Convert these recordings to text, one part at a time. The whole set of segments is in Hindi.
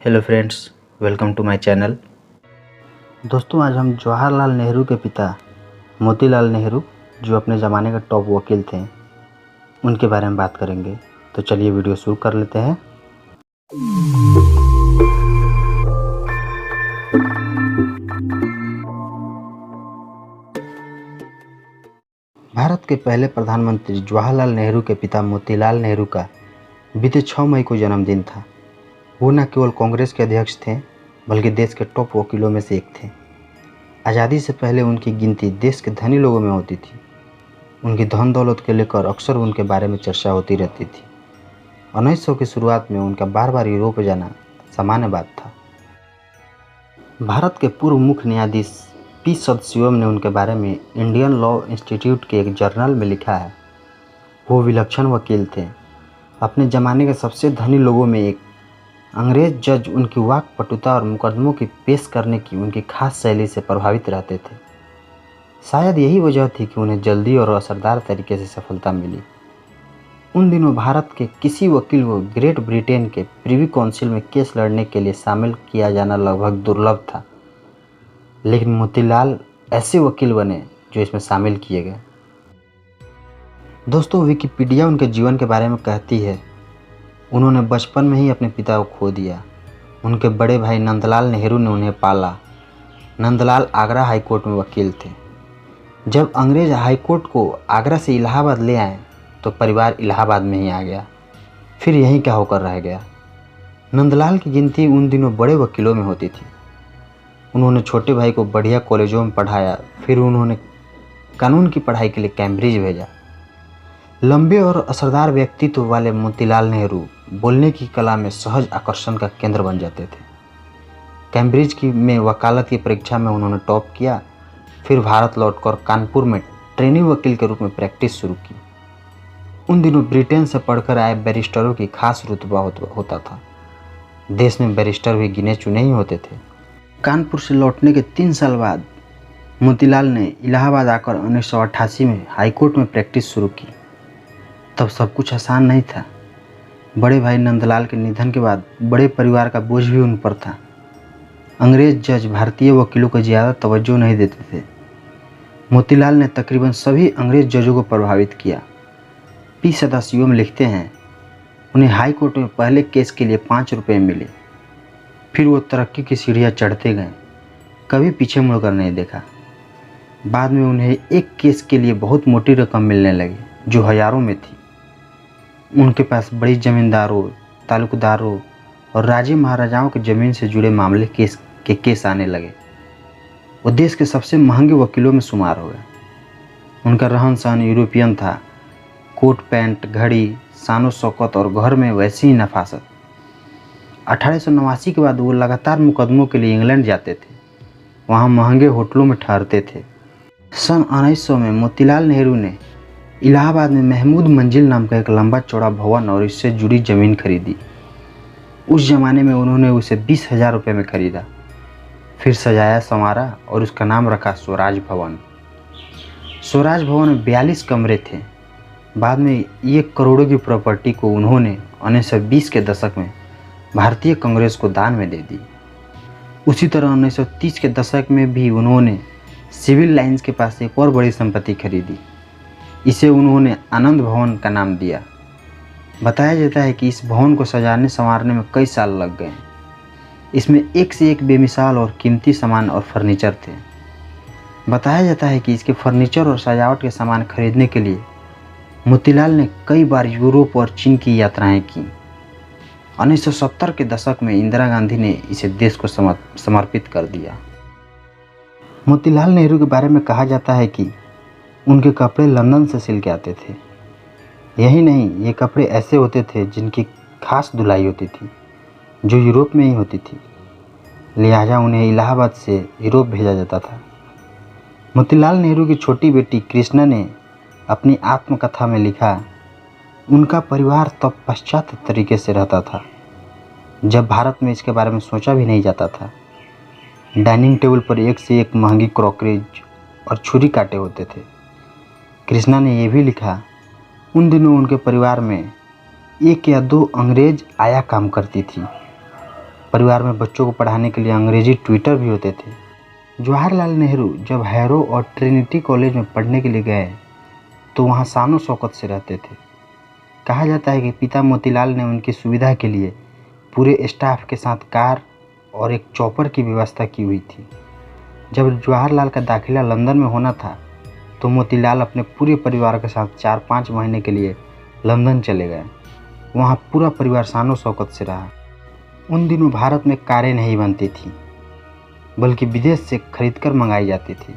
Hello friends, welcome to my channel. दोस्तों, आज हम जवाहरलाल नेहरू के पिता मोतीलाल नेहरू, जो अपने ज़माने के टॉप वकील थे, उनके बारे में बात करेंगे। तो चलिए वीडियो शुरू कर लेते हैं। भारत के पहले प्रधानमंत्री जवाहरलाल नेहरू के पिता मोतीलाल नेहरू का बीते 6 मई को जन्मदिन था। वो न केवल कांग्रेस के अध्यक्ष थे, बल्कि देश के टॉप वकीलों में से एक थे। आज़ादी से पहले उनकी गिनती देश के धनी लोगों में होती थी। उनकी धन दौलत के लेकर अक्सर उनके बारे में चर्चा होती रहती थी। 1900 की शुरुआत में उनका बार बार यूरोप जाना सामान्य बात था। भारत के पूर्व मुख्य न्यायाधीश पी सदाशिवम ने उनके बारे में इंडियन लॉ इंस्टीट्यूट के एक जर्नल में लिखा है, वो विलक्षण वकील थे, अपने ज़माने के सबसे धनी लोगों में एक। अंग्रेज जज उनकी वाक पटुता और मुकदमों की पेश करने की उनकी खास शैली से प्रभावित रहते थे। शायद यही वजह थी कि उन्हें जल्दी और असरदार तरीके से सफलता मिली। उन दिनों भारत के किसी वकील को ग्रेट ब्रिटेन के प्रिवी काउंसिल में केस लड़ने के लिए शामिल किया जाना लगभग दुर्लभ था, लेकिन मोतीलाल ऐसे वकील बने जो इसमें शामिल किए गए। दोस्तों, विकिपीडिया उनके जीवन के बारे में कहती है, उन्होंने बचपन में ही अपने पिता को खो दिया। उनके बड़े भाई नंदलाल नेहरू ने उन्हें पाला। नंदलाल आगरा हाईकोर्ट में वकील थे। जब अंग्रेज हाईकोर्ट को आगरा से इलाहाबाद ले आए तो परिवार इलाहाबाद में ही आ गया, फिर यहीं क्या होकर रह गया। नंदलाल की गिनती उन दिनों बड़े वकीलों में होती थी। उन्होंने छोटे भाई को बढ़िया कॉलेजों में पढ़ाया, फिर उन्होंने कानून की पढ़ाई के लिए कैम्ब्रिज भेजा। लंबे और असरदार व्यक्तित्व वाले मोतीलाल नेहरू बोलने की कला में सहज आकर्षण का केंद्र बन जाते थे। कैम्ब्रिज में वकालत की परीक्षा में उन्होंने टॉप किया, फिर भारत लौटकर कानपुर में ट्रेनी वकील के रूप में प्रैक्टिस शुरू की। उन दिनों ब्रिटेन से पढ़कर आए बैरिस्टरों की खास रुतबा होता था। देश में बैरिस्टर भी गिने चुने ही होते थे। कानपुर से लौटने के 3 साल बाद मोतीलाल ने इलाहाबाद आकर 1988 में हाईकोर्ट में प्रैक्टिस शुरू की। तब सब कुछ आसान नहीं था। बड़े भाई नंदलाल के निधन के बाद बड़े परिवार का बोझ भी उन पर था। अंग्रेज जज भारतीय वकीलों को ज़्यादा तवज्जो नहीं देते थे। मोतीलाल ने तकरीबन सभी अंग्रेज जजों को प्रभावित किया। पी सदाशिवम लिखते हैं, उन्हें हाई कोर्ट में पहले केस के लिए 5 रुपये मिले। फिर वो तरक्की की सीढ़ियाँ चढ़ते गए, कभी पीछे मुड़कर नहीं देखा। बाद में उन्हें एक केस के लिए बहुत मोटी रकम मिलने लगी, जो हज़ारों में थी। उनके पास बड़ी जमींदारों, तालुकदारों और राजे महाराजाओं के ज़मीन से जुड़े मामले केस आने लगे। वो देश के सबसे महंगे वकीलों में शुमार हो गए। उनका रहन सहन यूरोपियन था। कोट पैंट, घड़ी, शानो शौकत और घर में वैसी ही नफासत। 1889 के बाद वो लगातार मुकदमों के लिए इंग्लैंड जाते थे, वहाँ महंगे होटलों में ठहरते थे। सन 1900 में मोतीलाल नेहरू ने इलाहाबाद में महमूद मंजिल नाम का एक लंबा चौड़ा भवन और इससे जुड़ी ज़मीन खरीदी। उस ज़माने में उन्होंने उसे 20,000 रुपये में खरीदा, फिर सजाया संवारा और उसका नाम रखा स्वराज भवन। स्वराज भवन में 42 कमरे थे। बाद में 1 करोड़ की प्रॉपर्टी को उन्होंने 1920 के दशक में भारतीय कांग्रेस को दान में दे दी। उसी तरह 1930 के दशक में भी उन्होंने सिविल लाइंस के पास एक और बड़ी संपत्ति खरीदी। इसे उन्होंने आनंद भवन का नाम दिया। बताया जाता है कि इस भवन को सजाने संवारने में कई साल लग गए। इसमें एक से एक बेमिसाल और कीमती सामान और फर्नीचर थे। बताया जाता है कि इसके फर्नीचर और सजावट के सामान खरीदने के लिए मोतीलाल ने कई बार यूरोप और चीन की यात्राएं की। 1970 के दशक में इंदिरा गांधी ने इसे देश को समर्पित कर दिया। मोतीलाल नेहरू के बारे में कहा जाता है कि उनके कपड़े लंदन से सिल के आते थे। यही नहीं, ये कपड़े ऐसे होते थे जिनकी खास धुलाई होती थी, जो यूरोप में ही होती थी, लिहाजा उन्हें इलाहाबाद से यूरोप भेजा जाता था। मोतीलाल नेहरू की छोटी बेटी कृष्णा ने अपनी आत्मकथा में लिखा, उनका परिवार तब पाश्चात्य तरीके से रहता था, जब भारत में इसके बारे में सोचा भी नहीं जाता था। डाइनिंग टेबल पर एक से एक महंगी क्रॉकरीज और छुरी कांटे होते थे। कृष्णा ने यह भी लिखा, उन दिनों उनके परिवार में 1 या 2 अंग्रेज आया काम करती थी। परिवार में बच्चों को पढ़ाने के लिए अंग्रेजी ट्विटर भी होते थे। जवाहरलाल नेहरू जब हैरो और ट्रिनिटी कॉलेज में पढ़ने के लिए गए तो वहाँ शानो शौकत से रहते थे। कहा जाता है कि पिता मोतीलाल ने उनकी सुविधा के लिए पूरे स्टाफ के साथ कार और एक चॉपर की व्यवस्था की हुई थी। जब जवाहरलाल का दाखिला लंदन में होना था तो मोतीलाल अपने पूरे परिवार के साथ 4-5 महीने के लिए लंदन चले गए। वहाँ पूरा परिवार शानो शौकत से रहा। उन दिनों भारत में कारें नहीं बनती थी बल्कि विदेश से खरीदकर मंगाई जाती थी।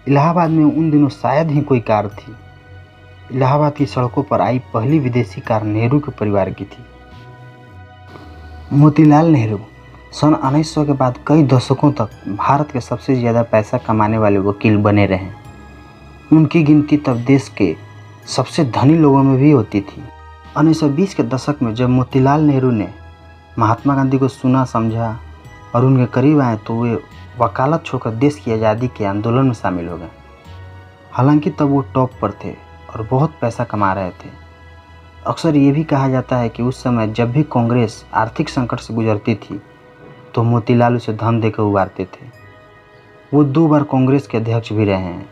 इलाहाबाद में उन दिनों शायद ही कोई कार थी। इलाहाबाद की सड़कों पर आई पहली विदेशी कार नेहरू के परिवार की थी। मोतीलाल नेहरू सन 1900 के बाद कई दशकों तक भारत के सबसे ज़्यादा पैसा कमाने वाले वकील बने रहे। उनकी गिनती तब देश के सबसे धनी लोगों में भी होती थी। 1920 के दशक में जब मोतीलाल नेहरू ने महात्मा गांधी को सुना समझा और उनके करीब आए तो वे वकालत छोड़कर देश की आज़ादी के आंदोलन में शामिल हो गए। हालांकि तब वो टॉप पर थे और बहुत पैसा कमा रहे थे। अक्सर ये भी कहा जाता है कि उस समय जब भी कांग्रेस आर्थिक संकट से गुजरती थी तो मोतीलाल उसे धन देकर उबारते थे। वो 2 बार कांग्रेस के अध्यक्ष भी रहे हैं।